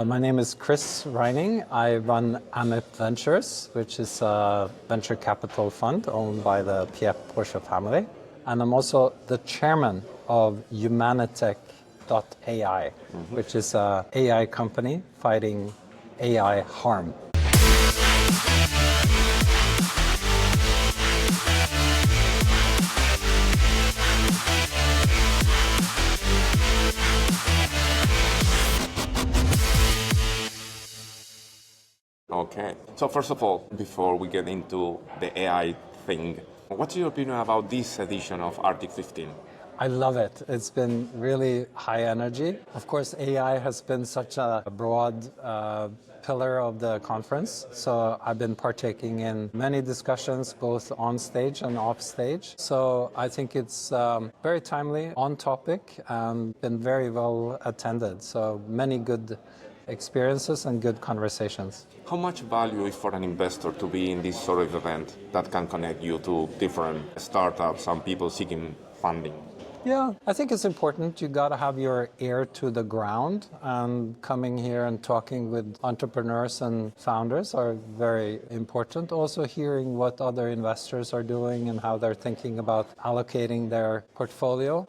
My name is Rynning. I run AMYP Ventures, which is a venture capital fund owned by the Piep Porsche family. And I'm also the chairman of Umanitek.ai, which is an AI company fighting AI harm. Okay. So first of all, before we get into the AI thing, what's your opinion about this edition of Arctic 15? I love it. It's been really high energy. Of course, AI has been such a broad pillar of the conference. So I've been partaking in many discussions, both on stage and off stage. So I think it's very timely, on topic, and been very well attended. So many good experiences and good conversations. How much value is for an investor to be in this sort of event that can connect you to different startups and people seeking funding? Yeah, I think it's important. You got to have your ear to the ground, and coming here and talking with entrepreneurs and founders are very important. Also hearing what other investors are doing and how they're thinking about allocating their portfolio.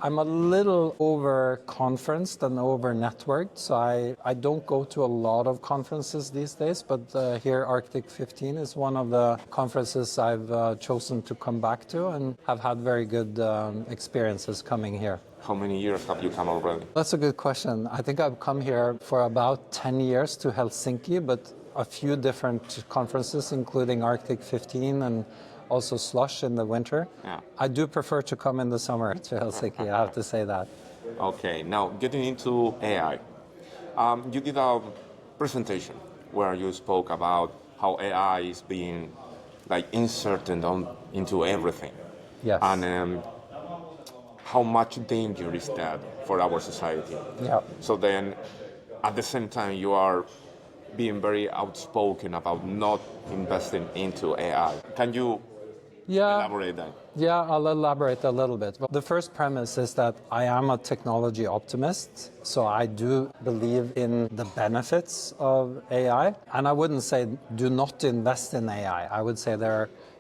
I'm a little over-conferenced and over-networked, so I don't go to a lot of conferences these days, but here Arctic 15 is one of the conferences I've chosen to come back to and have had very good experiences coming here. How many years have you come already? That's a good question. I think I've come here for about 10 years to Helsinki, but a few different conferences, including Arctic 15 and also slush in the winter. Yeah. I do prefer to come in the summer to Helsinki, I have to say that. Okay, now getting into AI. You did a presentation where you spoke about how AI is being inserted into everything. Yes. And how much danger is that for our society? Yeah. So then, at the same time, you are being very outspoken about not investing into AI. Can you elaborate that? Yeah, I'll elaborate a little bit. Well, the first premise is that I am a technology optimist, so I do believe in the benefits of AI. And I wouldn't say do not invest in AI. I would say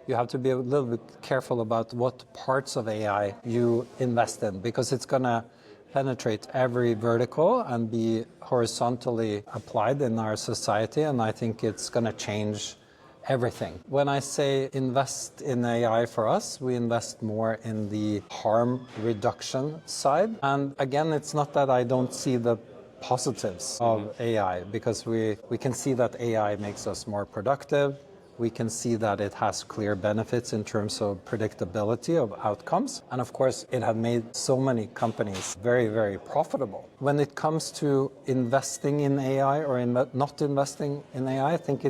you have to be a little bit careful about what parts of AI you invest in, because it's going to penetrate every vertical and be horizontally applied in our society, and I think it's going to change everything. When I say invest in AI for us, we invest more in the harm reduction side. And again, it's not that I don't see the positives of AI, because we can see that AI makes us more productive. We can see that it has clear benefits in terms of predictability of outcomes. And of course, it has made so many companies very, very profitable. When it comes to investing in AI or not investing in AI, I think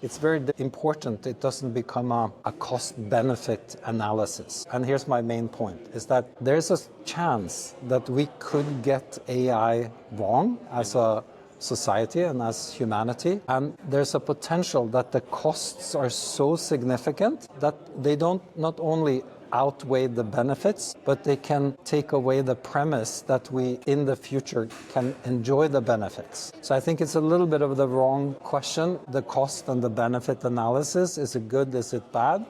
it's very important it doesn't become a cost-benefit analysis. And here's my main point, is that there's a chance that we could get AI wrong as a society and as humanity. And there's a potential that the costs are so significant that they don't not only outweigh the benefits, but they can take away the premise that we in the future can enjoy the benefits. So I think it's a little bit of the wrong question. The cost and the benefit analysis, is it good, is it bad?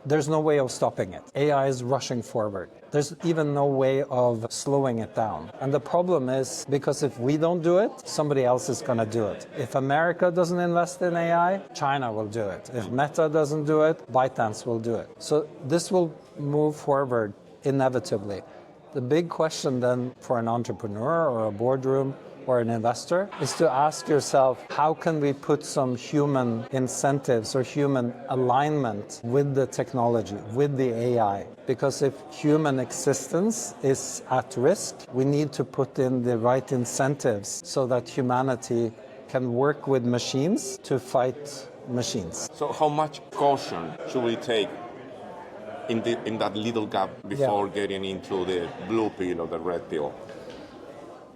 There's no way of stopping it. AI is rushing forward. There's even no way of slowing it down. And the problem is, because if we don't do it, somebody else is going to do it. If America doesn't invest in AI, China will do it. If Meta doesn't do it, ByteDance will do it. So this will move forward inevitably. The big question then for an entrepreneur or a boardroom or an investor is to ask yourself, how can we put some human incentives or human alignment with the technology, with the AI? Because if human existence is at risk, we need to put in the right incentives so that humanity can work with machines to fight machines. So how much caution should we take in that little gap before getting into the blue pill or the red pill?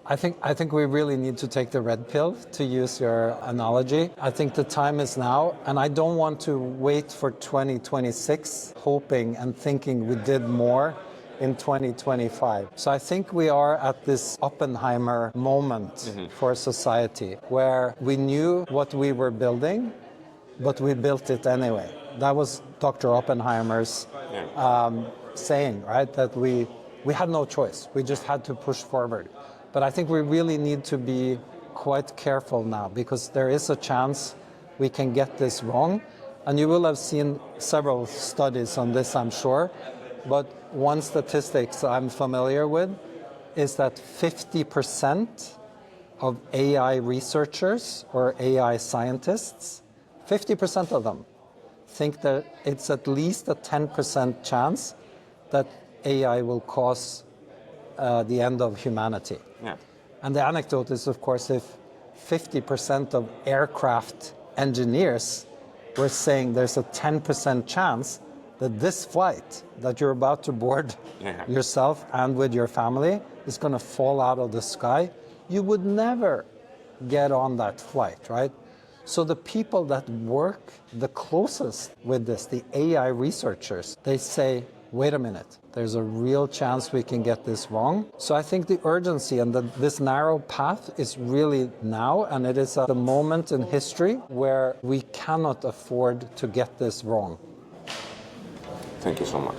I think we really need to take the red pill, to use your analogy. I think the time is now, and I don't want to wait for 2026 hoping and thinking we did more in 2025. So I think we are at this Oppenheimer moment for society, where we knew what we were building, but we built it anyway. That was Dr. Oppenheimer's saying, right? That we had no choice. We just had to push forward. But I think we really need to be quite careful now, because there is a chance we can get this wrong. And you will have seen several studies on this, I'm sure. But one statistics I'm familiar with is that 50% of AI researchers or AI scientists, 50% of them think that it's at least a 10% chance that AI will cause the end of humanity. Yeah. And the anecdote is, of course, if 50% of aircraft engineers were saying there's a 10% chance that this flight that you're about to board yourself and with your family is going to fall out of the sky, you would never get on that flight, right? So the people that work the closest with this, the AI researchers, they say, wait a minute, there's a real chance we can get this wrong. So I think the urgency and this narrow path is really now, and it is the moment in history where we cannot afford to get this wrong. Thank you so much.